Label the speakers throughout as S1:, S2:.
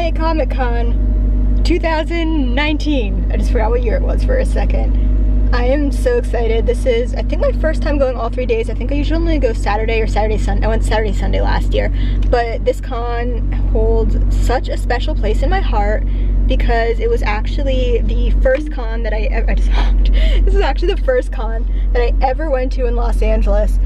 S1: LA Comic Con 2019. I just forgot what year it was for a second. I am so excited. This is, I think, my first time going all 3 days. I think I usually only go Saturday or Saturday, Sunday. I went Saturday, Sunday last year. But this con holds such a special place in my heart because it was actually the first con that I just honked. This is actually the first con that I ever went to in Los Angeles.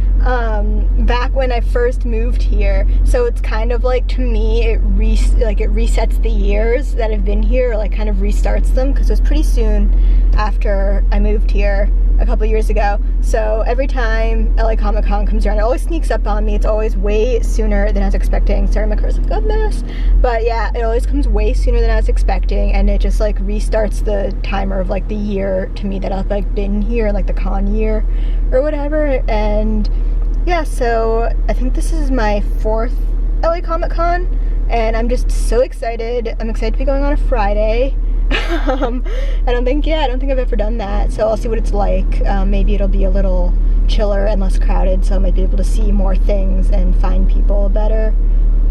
S1: Back when I first moved here. So it's kind of like, to me, it resets the years that I've been here, or like kind of restarts them, because it was pretty soon after I moved here a couple years ago. So every time LA Comic Con comes around, it always sneaks up on me. It's always way sooner than I was expecting. Sorry, my car's like a mess. But yeah, it always comes way sooner than I was expecting, and it just like restarts the timer of like the year to me that I've like been here, like the con year or whatever. And yeah, so I think this is my 4th LA Comic Con, and I'm just so excited. I'm excited to be going on a Friday. I don't think I've ever done that, so I'll see what it's like. Maybe it'll be a little chiller and less crowded, so I might be able to see more things and find people better.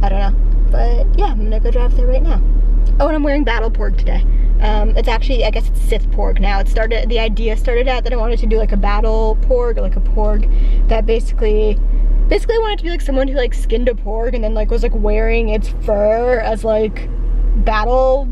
S1: I don't know, but yeah, I'm gonna go drive there right now. Oh, and I'm wearing Battle Porg today. It's actually, I guess it's Sith Porg now. The idea started out that I wanted to do like a Battle Porg, or like a Porg that basically I wanted to be like someone who like skinned a Porg and then like was like wearing its fur as like battle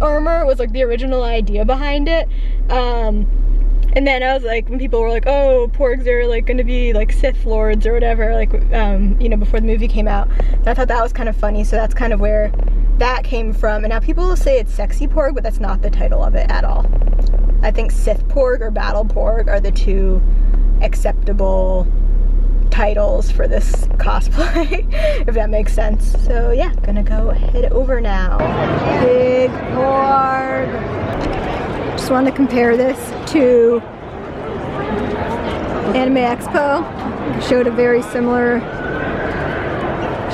S1: armor. Was like the original idea behind it. And then I was like, when people were like, oh, Porgs are like gonna be like Sith Lords or whatever, like, you know, before the movie came out, I thought that was kind of funny, so that's kind of where that came from. And now people will say it's Sexy Porg, but that's not the title of it at all. I think Sith Porg or Battle Porg are the two acceptable titles for this cosplay, if that makes sense. So yeah, gonna go head over now. Big Porg. Just wanted to compare this to Anime Expo. Showed a very similar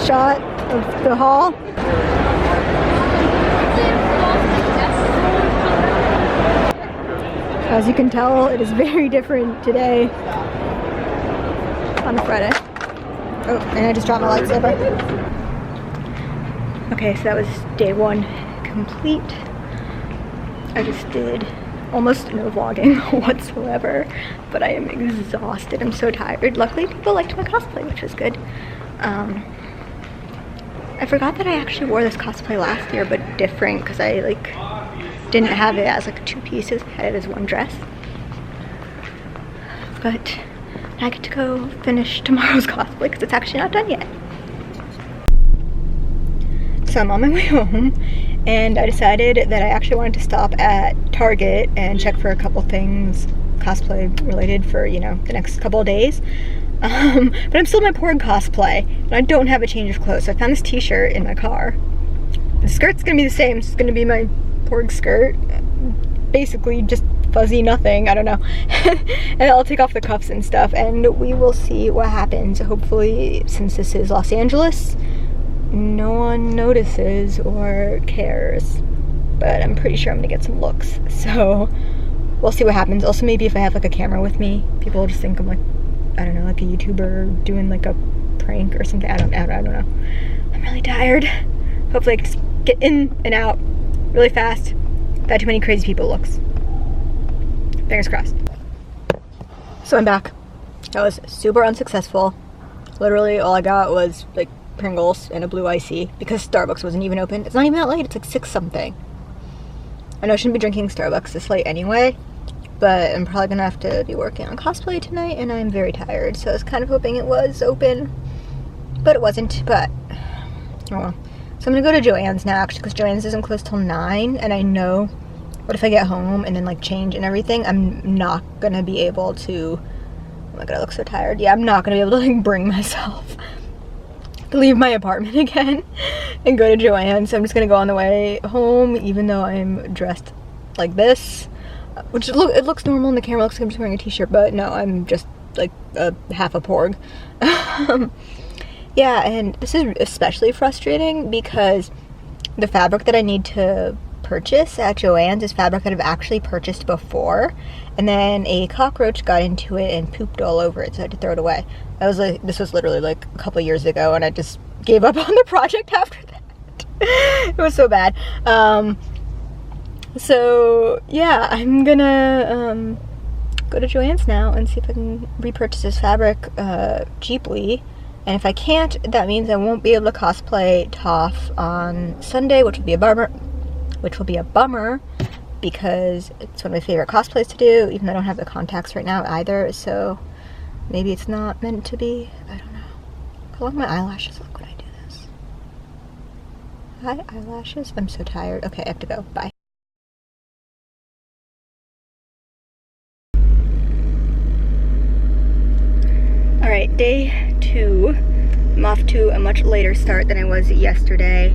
S1: shot of the hall. As you can tell, it is very different today on a Friday. Oh, and I just dropped my lightsaber. Okay, so that was day 1 complete. I just did almost no vlogging whatsoever, but I am exhausted. I'm so tired. Luckily, people liked my cosplay, which was good. I forgot that I actually wore this cosplay last year, but different, because I like didn't have it as like 2 pieces. I had it as 1 dress. But I get to go finish tomorrow's cosplay because it's actually not done yet. So I'm on my way home, and I decided that I actually wanted to stop at Target and check for a couple things cosplay related for, you know, the next couple of days. But I'm still in my Porg cosplay, and I don't have a change of clothes, so I found this t-shirt in my car. The skirt's gonna be the same, it's gonna be my Porg skirt. Basically just fuzzy nothing, I don't know. And I'll take off the cuffs and stuff, and we will see what happens. Hopefully, since this is Los Angeles, no one notices or cares, but I'm pretty sure I'm gonna get some looks, so we'll see what happens. Also, maybe if I have like a camera with me, people will just think I'm like, I don't know, like a YouTuber doing like a prank or something. I don't know. I'm really tired. Hopefully I can just get in and out really fast without too many crazy people looks. Fingers crossed. So I'm back. That was super unsuccessful. Literally all I got was like Pringles and a blue icy because Starbucks wasn't even open. It's not even that late, it's like 6 something. I know I shouldn't be drinking Starbucks this late anyway, but I'm probably gonna have to be working on cosplay tonight, and I'm very tired, so I was kind of hoping it was open, but it wasn't. But oh well. So I'm gonna go to Joann's now, actually, because Joann's isn't closed till 9, and I know what if I get home and then like change and everything, I'm not gonna be able to, oh my god, I look so tired. Yeah, I'm not gonna be able to like bring myself to leave my apartment again and go to Joann's. So I'm just gonna go on the way home, even though I'm dressed like this, which it looks normal in the camera. It looks like I'm just wearing a t-shirt, but no, I'm just like half a Porg. Yeah, and this is especially frustrating because the fabric that I need to purchase at Joann's is fabric that I've actually purchased before, and then a cockroach got into it and pooped all over it, so I had to throw it away. This was literally like a couple years ago, and I just gave up on the project after that. It was so bad. So yeah, I'm gonna go to Joann's now and see if I can repurchase this fabric cheaply. And if I can't, that means I won't be able to cosplay Toph on Sunday, which will be a bummer. Because it's one of my favorite cosplays to do, even though I don't have the contacts right now either. So maybe it's not meant to be. I don't know. How long my eyelashes look when I do this? Hi, eyelashes. I'm so tired. Okay, I have to go. Bye. Alright, day 2. I'm off to a much later start than I was yesterday.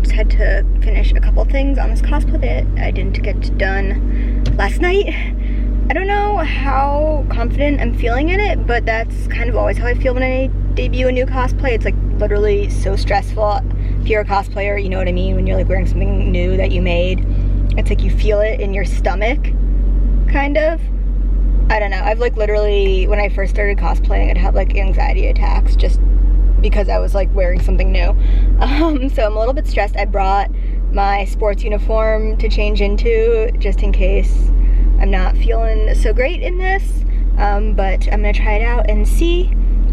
S1: Just had to finish a couple things on this cosplay that I didn't get done last night. I don't know how confident I'm feeling in it, but that's kind of always how I feel when I debut a new cosplay. It's like literally so stressful. If you're a cosplayer, you know what I mean, when you're like wearing something new that you made. It's like you feel it in your stomach, kind of. I don't know, I've like literally, when I first started cosplaying, I'd have like anxiety attacks just because I was like wearing something new. So I'm a little bit stressed. I brought my sports uniform to change into just in case I'm not feeling so great in this. But I'm gonna try it out and see.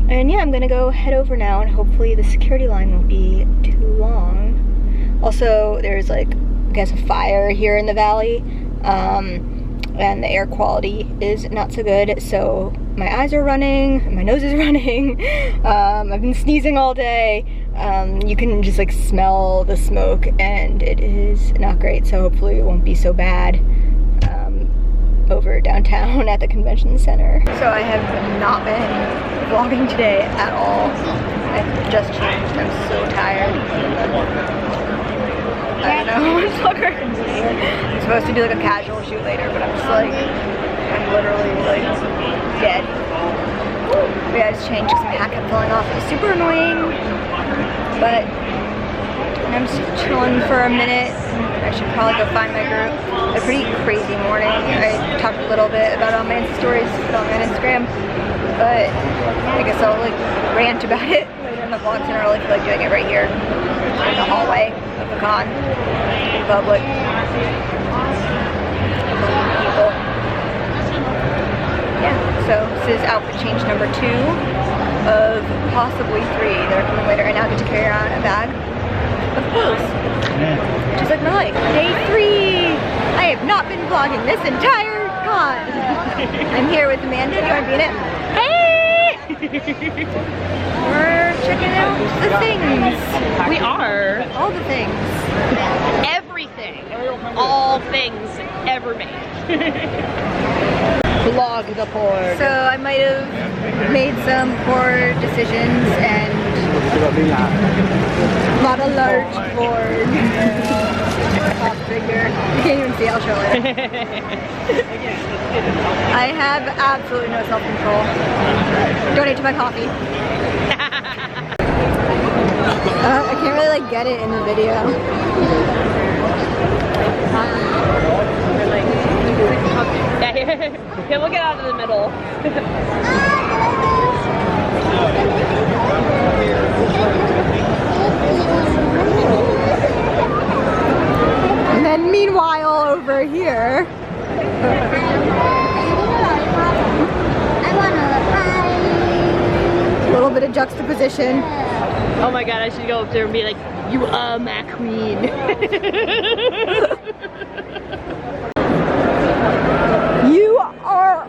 S1: And yeah, I'm gonna go head over now and hopefully the security line won't be too long. Also, there's like, I guess, a fire here in the valley. And the air quality is not so good, so my eyes are running, my nose is running, I've been sneezing all day, you can just like smell the smoke and it is not great, so hopefully it won't be so bad over downtown at the convention center. So I have not been vlogging today at all. I've just changed, I'm so tired. I don't know how much longer I can be here. I'm supposed to do like a casual shoot later, but I'm just like, I'm literally like dead. But yeah, I just changed because my hat kept falling off. It was super annoying, but I'm just chilling for a minute. I should probably go find my group. A pretty crazy morning. I talked a little bit about it on my Insta stories, put on my Instagram, but I guess I'll like rant about it later in the vlog, and I really feel like doing it right here in the hallway of the con in public. People. Yeah, so this is outfit change number 2 of possibly 3 that are coming later, and now I get to carry around a bag of clothes. Just like my life. Day 3! I have not been vlogging this entire con. I'm here with Amanda. Do you want to be in it? Hey! We're checking out the things.
S2: We are.
S1: All the things.
S2: Everything. All things ever made.
S1: Vlog the board. So I might have made some poor decisions and not a large board. Top figure. You can't even see, I'll show it. I have absolutely no self-control. Donate to my coffee. I can't really like get it in the video.
S2: Yeah, we'll get out of the middle.
S1: And then meanwhile over here, a little bit of juxtaposition.
S2: Oh my god, I should go up there and be like, you are my queen.
S1: You are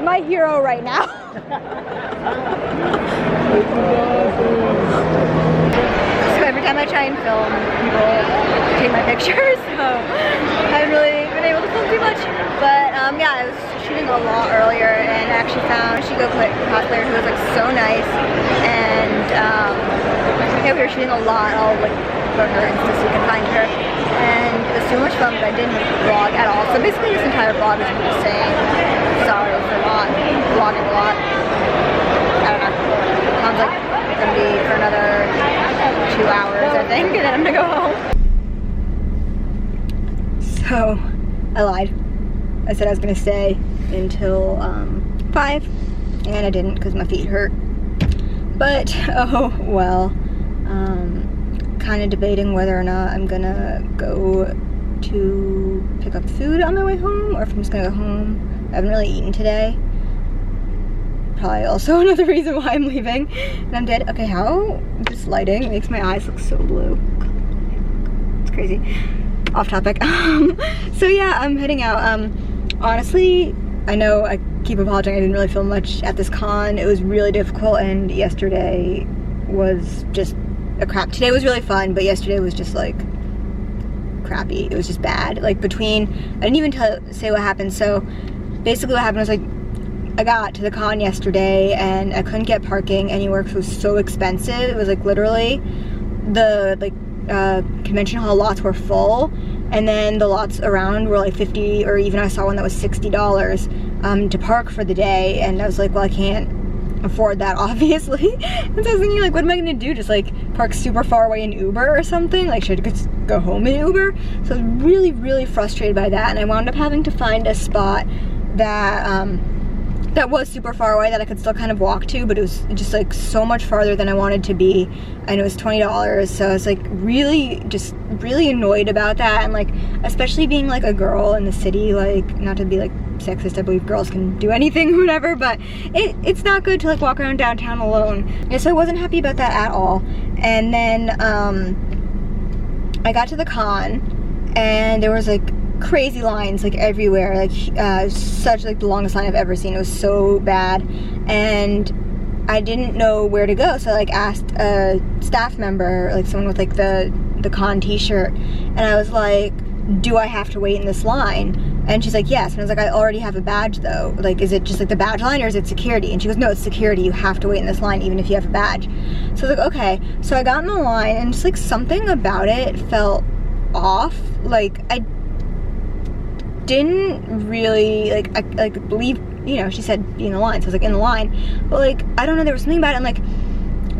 S1: my hero right now. So every time I try and film, people take my pictures, so I haven't really been able to film too much. But yeah, I was shooting a lot earlier and I actually found a Shigo cosplayer who was like so nice, and yeah, we were shooting a lot. I'll like go to her Insta so you can find her, and it was so much fun, but I didn't vlog at all. So basically this entire vlog is me just saying sorry for not vlogging a lot. I don't know, sounds like it's gonna be for another 2 hours I think, and then I'm gonna go home. So I lied. I said I was gonna stay until 5, and I didn't because my feet hurt. But oh well. kind of debating whether or not I'm gonna go to pick up food on my way home, or if I'm just gonna go home. I haven't really eaten today. Probably also another reason why I'm leaving. And I'm dead. Okay, how this lighting makes my eyes look so blue. It's crazy. Off topic. So yeah, I'm heading out. Honestly, I know I keep apologizing. I didn't really film much at this con. It was really difficult, and yesterday was just a crap. Today was really fun, but yesterday was just like crappy. It was just bad. Like between, I didn't even say what happened. So basically what happened was, like, I got to the con yesterday and I couldn't get parking anywhere because it was so expensive. It was like literally the convention hall lots were full, and then the lots around were like $50, or even I saw one that was $60 to park for the day. And I was like, well, I can't afford that, obviously. And so I was thinking, like, what am I gonna do? Just like park super far away in Uber or something? Like, should I just go home in Uber? So I was really, really frustrated by that, and I wound up having to find a spot that that was super far away that I could still kind of walk to, but it was just like so much farther than I wanted to be, and it was $20. So I was like really annoyed about that. And like, especially being like a girl in the city, like, not to be like sexist, I believe girls can do anything or whatever, but it's not good to like walk around downtown alone. Yeah, so I wasn't happy about that at all. And then I got to the con, and there was like crazy lines like everywhere, like such like the longest line I've ever seen. It was so bad, and I didn't know where to go, so I like asked a staff member, like someone with like the con t-shirt, and I was like, do I have to wait in this line? And she's like, yes. And I was like, I already have a badge though. Like, is it just like the badge line, or is it security? And she goes, no, it's security. You have to wait in this line even if you have a badge. So I was like, okay. So I got in the line, and just like something about it felt off. Like, I didn't really I believe, you know, she said be in the line, so I was like in the line, but like I don't know, there was something about it. And like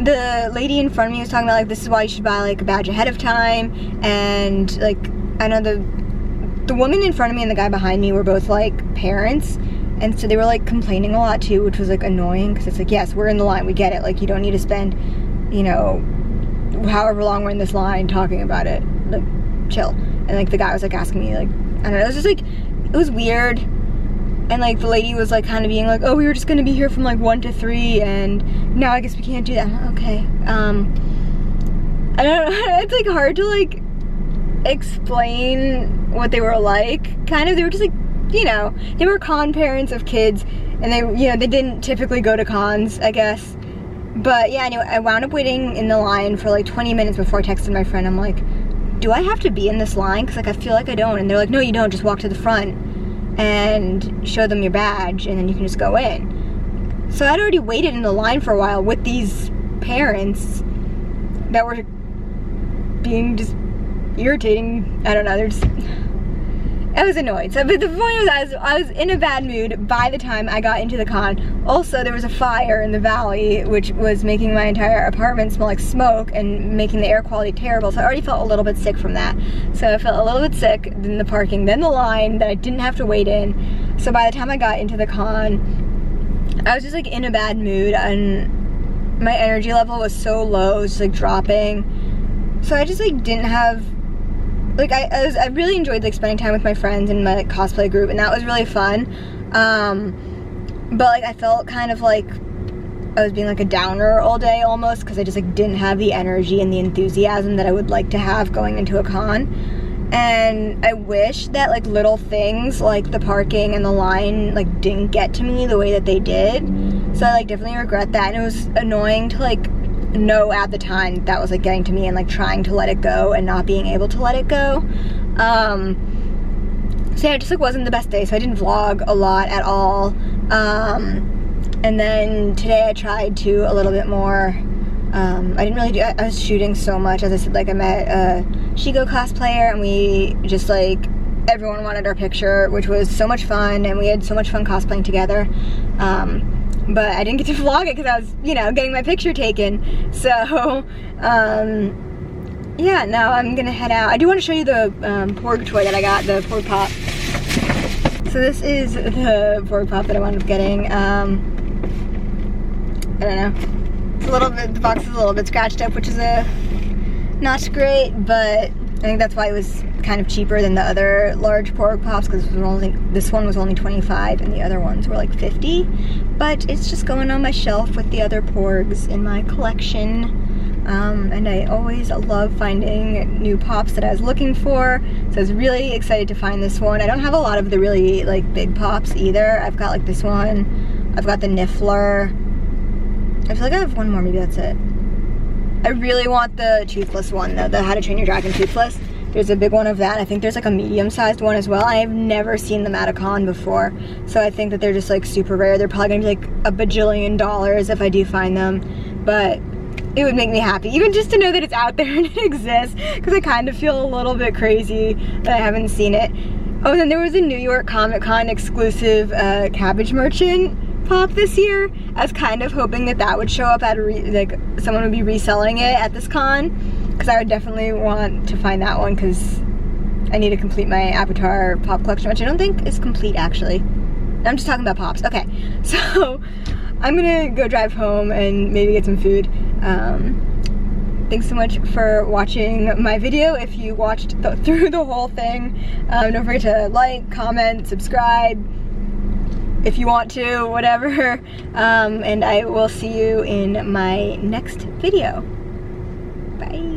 S1: the lady in front of me was talking about like, this is why you should buy like a badge ahead of time. And like, I know the woman in front of me and the guy behind me were both like parents, and so they were like complaining a lot too, which was like annoying, because it's like, yes, we're in the line, we get it, like you don't need to spend, you know, however long we're in this line talking about it, like chill. And like the guy was like asking me, like, I don't know, it was just like, it was weird. And like the lady was like kind of being like, oh, we were just gonna be here from like 1 to 3, and now I guess we can't do that. I'm like, okay. I don't know, it's like hard to like explain what they were like, kind of. They were just like, you know, they were con parents of kids, and they, you know, they didn't typically go to cons, I guess. But yeah, anyway, I wound up waiting in the line for like 20 minutes before I texted my friend. I'm like, do I have to be in this line? Because like I feel like I don't. And they're like, no, you don't, just walk to the front and show them your badge, and then you can just go in. So I'd already waited in the line for a while with these parents that were being just irritating. I don't know, they're just, I was annoyed. So, but the point was, I was in a bad mood by the time I got into the con. Also, there was a fire in the valley, which was making my entire apartment smell like smoke and making the air quality terrible. So I already felt a little bit sick from that. So I felt a little bit sick, then the parking, then the line that I didn't have to wait in. So by the time I got into the con, I was just like in a bad mood, and my energy level was so low, it was just like dropping. So I just like didn't have, like, I really enjoyed like spending time with my friends and my like cosplay group, and that was really fun. But like I felt kind of like I was being like a downer all day almost, because I just like didn't have the energy and the enthusiasm that I would like to have going into a con. And I wish that like little things like the parking and the line like didn't get to me the way that they did. So I like definitely regret that, and it was annoying to like know at the time that was like getting to me, and like trying to let it go and not being able to let it go. So yeah, it just like wasn't the best day, so I didn't vlog a lot at all. And then today I tried to a little bit more. I didn't really do, I was shooting so much. As I said, like I met a Shigo cosplayer, and we just like, everyone wanted our picture, which was so much fun, and we had so much fun cosplaying together. But I didn't get to vlog it because I was, you know, getting my picture taken. So, yeah, now I'm gonna head out. I do want to show you the porg toy that I got, the porg pop. So this is the porg pop that I wound up getting. I don't know. It's a little bit, the box is a little bit scratched up, which is a not great, but I think that's why it was kind of cheaper than the other large porg pops, because this one was only 25 and the other ones were like 50. But it's just going on my shelf with the other porgs in my collection. And I always love finding new pops that I was looking for, so I was really excited to find this one. I don't have a lot of the really like big pops either. I've got like this one, I've got the Niffler. I feel like I have one more, maybe that's it. I really want the toothless one though, the How to Train Your Dragon toothless. There's a big one of that. I think there's like a medium-sized one as well. I have never seen them at a con before, so I think that they're just like super rare. They're probably gonna be like $1 bajillion if I do find them, but it would make me happy, even just to know that it's out there and it exists, because I kind of feel a little bit crazy that I haven't seen it. Oh, then there was a New York Comic Con exclusive Cabbage Merchant pop this year. I was kind of hoping that that would show up at like someone would be reselling it at this con, because I would definitely want to find that one, because I need to complete my Avatar pop collection, which I don't think is complete actually. I'm just talking about pops. Okay, so I'm gonna go drive home and maybe get some food. Thanks so much for watching my video. If you watched through the whole thing, don't forget to like, comment, subscribe if you want to, whatever. And I will see you in my next video. Bye.